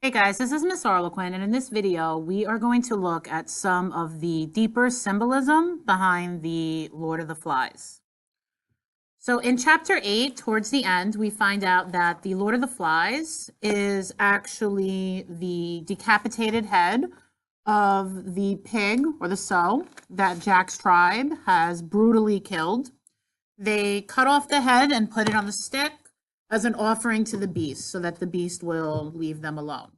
Hey guys, this is Miss Harlequin, and in this video, we are going to look at some of the deeper symbolism behind the Lord of the Flies. So in chapter 8, towards the end, we find out that the Lord of the Flies is actually the decapitated head of the pig or the sow that Jack's tribe has brutally killed. They cut off the head and put it on the stick as an offering to the beast so that the beast will leave them alone.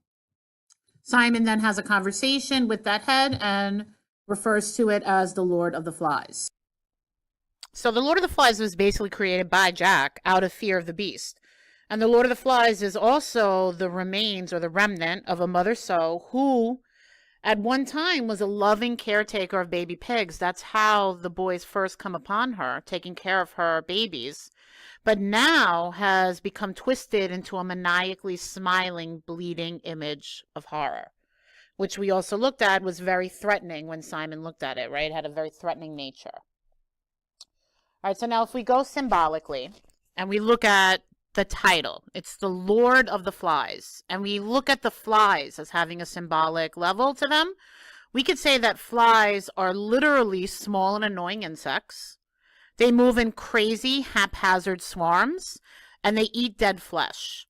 Simon then has a conversation with that head and refers to it as the Lord of the Flies. So the Lord of the Flies was basically created by Jack out of fear of the beast. And the Lord of the Flies is also the remains or the remnant of a mother sow who at one time was a loving caretaker of baby pigs. That's how the boys first come upon her, taking care of her babies, but now has become twisted into a maniacally smiling, bleeding image of horror, which we also looked at was very threatening when Simon looked at it, right? It had a very threatening nature. All right, so now if we go symbolically and we look at the title, it's the Lord of the Flies, and we look at the flies as having a symbolic level to them, we could say that flies are literally small and annoying insects. They move in crazy, haphazard swarms, and they eat dead flesh.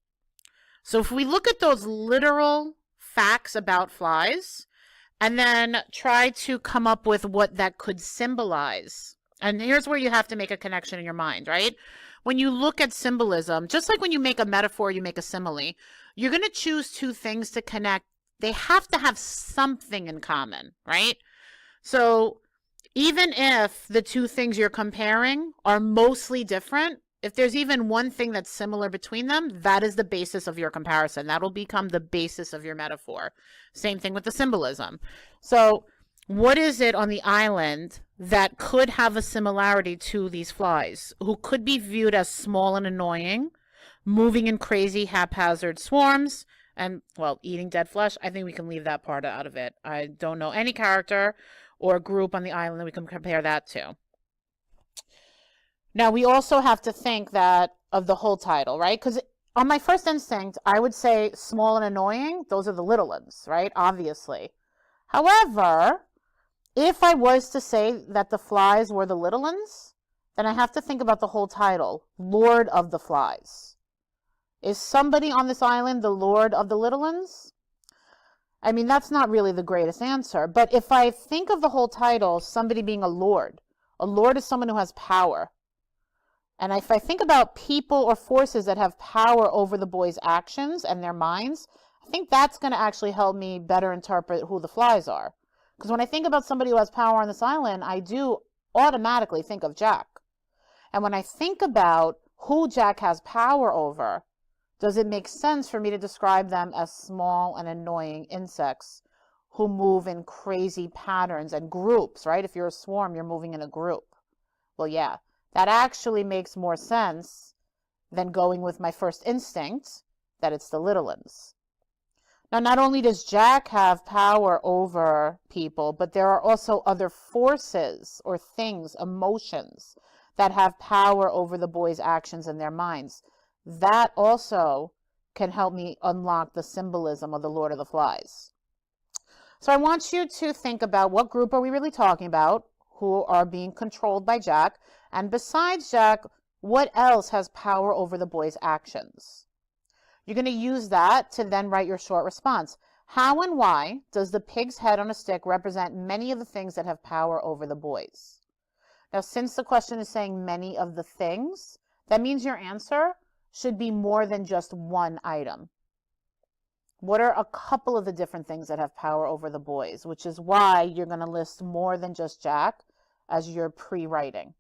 So if we look at those literal facts about flies and then try to come up with what that could symbolize, and here's where you have to make a connection in your mind, right? When you look at symbolism, just like when you make a metaphor, you make a simile, you're going to choose two things to connect. They have to have something in common, right? So even if the two things you're comparing are mostly different, if there's even one thing that's similar between them, that is the basis of your comparison. That will become the basis of your metaphor. Same thing with the symbolism. So what is it on the island that could have a similarity to these flies, who could be viewed as small and annoying, moving in crazy haphazard swarms, and, well, eating dead flesh? I think we can leave that part out of it. I don't know any character or group on the island that we can compare that to. Now, we also have to think that of the whole title, right? Because on my first instinct, I would say small and annoying. Those are the little ones, right? Obviously. However, if I was to say that the flies were the little ones, then I have to think about the whole title, Lord of the Flies. Is somebody on this island the Lord of the little ones? I mean, that's not really the greatest answer. But if I think of the whole title, somebody being a lord is someone who has power. And if I think about people or forces that have power over the boys' actions and their minds, I think that's going to actually help me better interpret who the flies are. Because when I think about somebody who has power on this island, I do automatically think of Jack. And when I think about who Jack has power over, does it make sense for me to describe them as small and annoying insects who move in crazy patterns and groups, right? If you're a swarm, you're moving in a group. Well, yeah, that actually makes more sense than going with my first instinct that it's the little ones. Now, not only does Jack have power over people, but there are also other forces or things, emotions, that have power over the boys' actions and their minds. That also can help me unlock the symbolism of the Lord of the Flies. So I want you to think about what group are we really talking about who are being controlled by Jack, and besides Jack, what else has power over the boys' actions? You're going to use that to then write your short response. How and why does the pig's head on a stick represent many of the things that have power over the boys? Now, since the question is saying many of the things, that means your answer should be more than just one item. What are a couple of the different things that have power over the boys? Which is why you're going to list more than just Jack as you're pre-writing.